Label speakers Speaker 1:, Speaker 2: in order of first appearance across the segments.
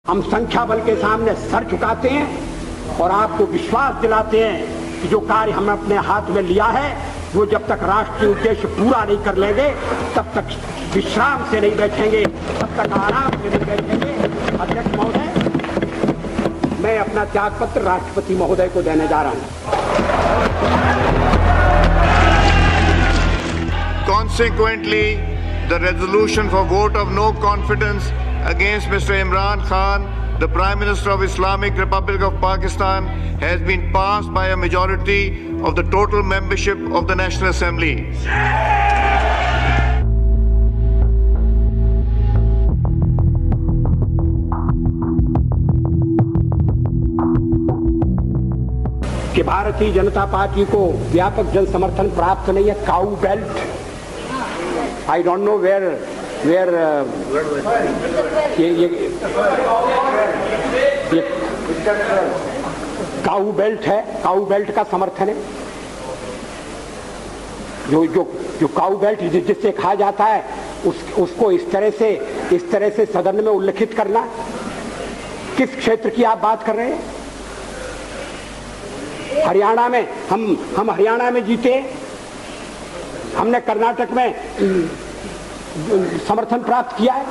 Speaker 1: हम संख्या बल के सामने सर झुकाते हैं और आपको विश्वास दिलाते हैं कि जो कार्य हमने अपने हाथ में लिया है वो जब तक राष्ट्रीय उद्देश्य पूरा नहीं कर लेंगे तब तक विश्राम से नहीं बैठेंगे, तब तक आराम से नहीं बैठेंगे। अध्यक्ष महोदय, मैं अपना त्याग पत्र राष्ट्रपति महोदय को देने जा रहा हूं।
Speaker 2: Consequently, the resolution for vote of no confidence against Mr. Imran Khan, the Prime Minister of Islamic Republic of Pakistan, has been passed by a majority of the total membership of the National Assembly.
Speaker 1: कि Bharatiya Janata party को व्यापक जन समर्थन प्राप्त नहीं है। Cow belt, I don't know where ये cow belt है, काऊ बेल्ट का समर्थन है। जो काऊ बेल्ट जिससे कहा जाता है उसको इस तरह से सदन में उल्लेखित करना। किस क्षेत्र की आप बात कर रहे हैं? हरियाणा में हम हरियाणा में जीते, हमने कर्नाटक में समर्थन प्राप्त किया है।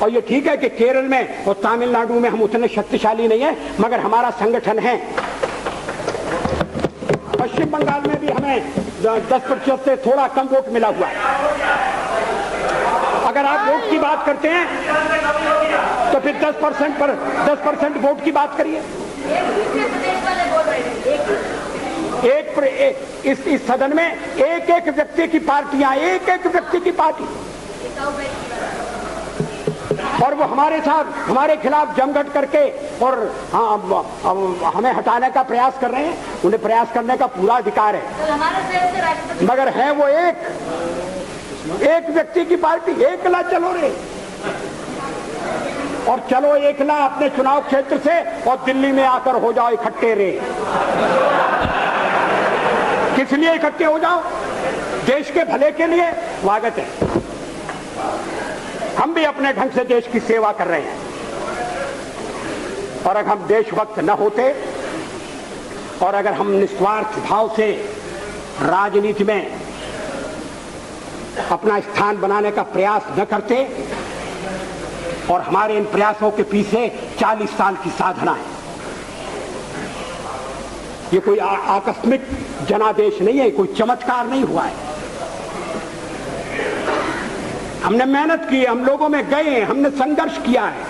Speaker 1: और ये ठीक है कि केरल में और तमिलनाडु में हम उतने शक्तिशाली नहीं है, मगर हमारा संगठन है। पश्चिम बंगाल में भी हमें 10% से थोड़ा कम वोट मिला हुआ है। अगर आप वोट की बात करते हैं तो फिर 10% वोट की बात करिए। इस सदन में एक व्यक्ति की पार्टियां, एक व्यक्ति की पार्टी, और वो हमारे खिलाफ जमघट करके और हमें हटाने का प्रयास कर रहे हैं। उन्हें प्रयास करने का पूरा अधिकार है, मगर है वो एक व्यक्ति की पार्टी। एकला चलो रे, और चलो एकला अपने चुनाव क्षेत्र से और दिल्ली में आकर हो जाओ इकट्ठे रे। किस लिए इकट्ठे हो जाओ? देश के भले के लिए। स्वागत है, हम भी अपने ढंग से देश की सेवा कर रहे हैं। और अगर हम देशभक्त न होते और अगर हम निस्वार्थ भाव से राजनीति में अपना स्थान बनाने का प्रयास न करते, और हमारे इन प्रयासों के पीछे 40 साल की साधना है। ये कोई आकस्मिक जनादेश नहीं है, कोई चमत्कार नहीं हुआ है। हमने मेहनत की, हम लोगों में गए, हमने संघर्ष किया है।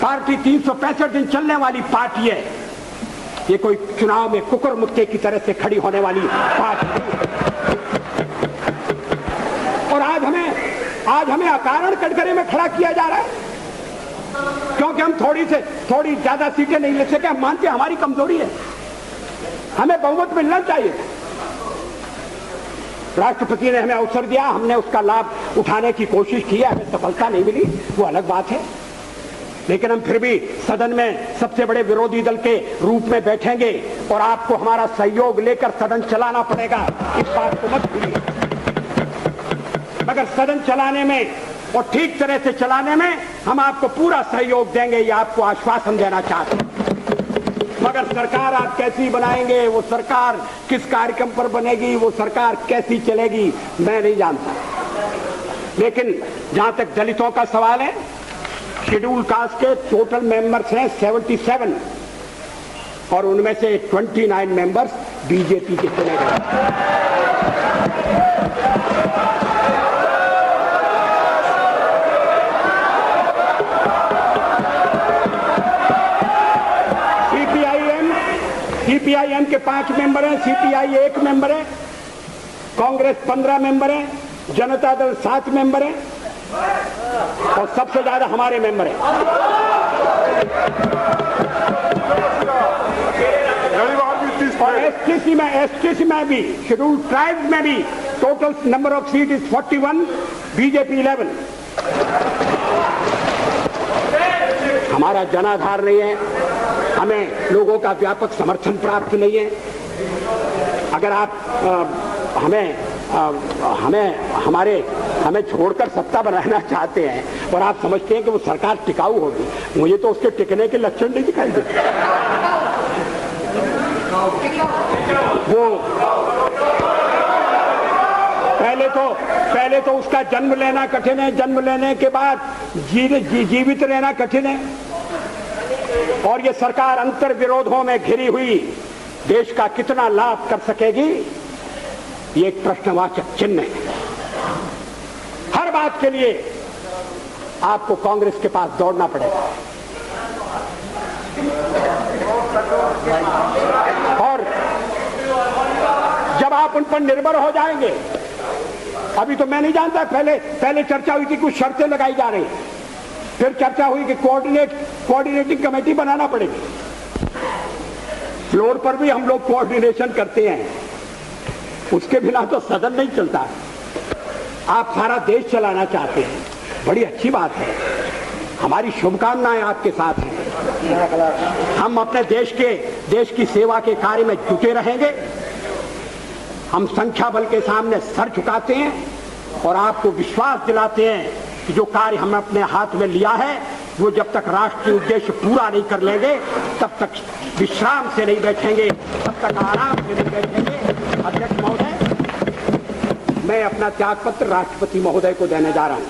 Speaker 1: पार्टी 365 दिन चलने वाली पार्टी है। ये कोई चुनाव में कुकुर मुक्के की तरह से खड़ी होने वाली पार्टी नहीं। और आज हमें अकारण कटघरे में खड़ा किया जा रहा है क्योंकि हम थोड़ी ज्यादा सीटें नहीं ले सके। हम मानते हैं हमारी कमजोरी है, हमें बहुमत मिलना चाहिए। राष्ट्रपति ने हमें अवसर दिया, हमने उसका लाभ उठाने की कोशिश की है। हमें सफलता नहीं मिली, वो अलग बात है, लेकिन हम फिर भी सदन में सबसे बड़े विरोधी दल के रूप में बैठेंगे और आपको हमारा सहयोग लेकर सदन चलाना पड़ेगा। इस बात को मत भूलिए। मगर सदन चलाने में और ठीक तरह से चलाने में हम आपको पूरा सहयोग देंगे, ये आपको आश्वासन देना चाहते हैं। मगर सरकार आप कैसी बनाएंगे, वो सरकार किस कार्यक्रम पर बनेगी, वो सरकार कैसी चलेगी, मैं नहीं जानता। लेकिन जहां तक दलितों का सवाल है, शेड्यूल कास्ट के टोटल मेंबर्स हैं 77 और उनमें से 29 मेंबर्स बीजेपी के चुने गए। सीपीआईएम के 5 मेंबर हैं, सीपीआई 1 मेंबर है, कांग्रेस 15 मेंबर है, जनता दल 7 मेंबर है और सबसे ज्यादा हमारे मेंबर हैं। और एसटीसी में भी, शेड्यूल ट्राइब्स में भी total number of seat is 41, BJP 11। हमारा जनाधार नहीं है, हमें लोगों का व्यापक समर्थन प्राप्त नहीं है। अगर आप हमें हमें छोड़कर सत्ता बनाना चाहते हैं और आप समझते हैं कि वो सरकार टिकाऊ होगी। मुझे तो उसके टिकने के लक्षण नहीं दिखाई देते। वो पहले तो उसका जन्म लेना कठिन है, जन्म लेने के बाद जीवित रहना कठिन है, और ये सरकार अंतर विरोधों में घिरी हुई देश का कितना लाभ कर सकेगी, ये एक प्रश्नवाचक चिन्ह है। हर बात के लिए आपको कांग्रेस के पास दौड़ना पड़ेगा, और जब आप उन पर निर्भर हो जाएंगे, अभी तो मैं नहीं जानता, पहले चर्चा हुई थी, कुछ शर्तें लगाई जा रही, फिर चर्चा हुई कि कोऑर्डिनेटिंग कमेटी बनाना पड़ेगी। फ्लोर पर भी हम लोग कोऑर्डिनेशन करते हैं, उसके बिना तो सदन नहीं चलता। आप सारा देश चलाना चाहते हैं, बड़ी अच्छी बात है, हमारी शुभकामनाएं आपके साथ हैं। हम अपने देश की सेवा के कार्य में जुटे रहेंगे। हम संख्या बल के सामने सर झुकाते हैं और आपको विश्वास दिलाते हैं कि जो कार्य हमने अपने हाथ में लिया है, वो जब तक राष्ट्रीय उद्देश्य पूरा नहीं कर लेंगे, तब तक विश्राम से नहीं बैठेंगे, तब तक आराम से नहीं बैठेंगे। अध्यक्ष महोदय, मैं अपना त्यागपत्र राष्ट्रपति महोदय को देने जा रहा हूं।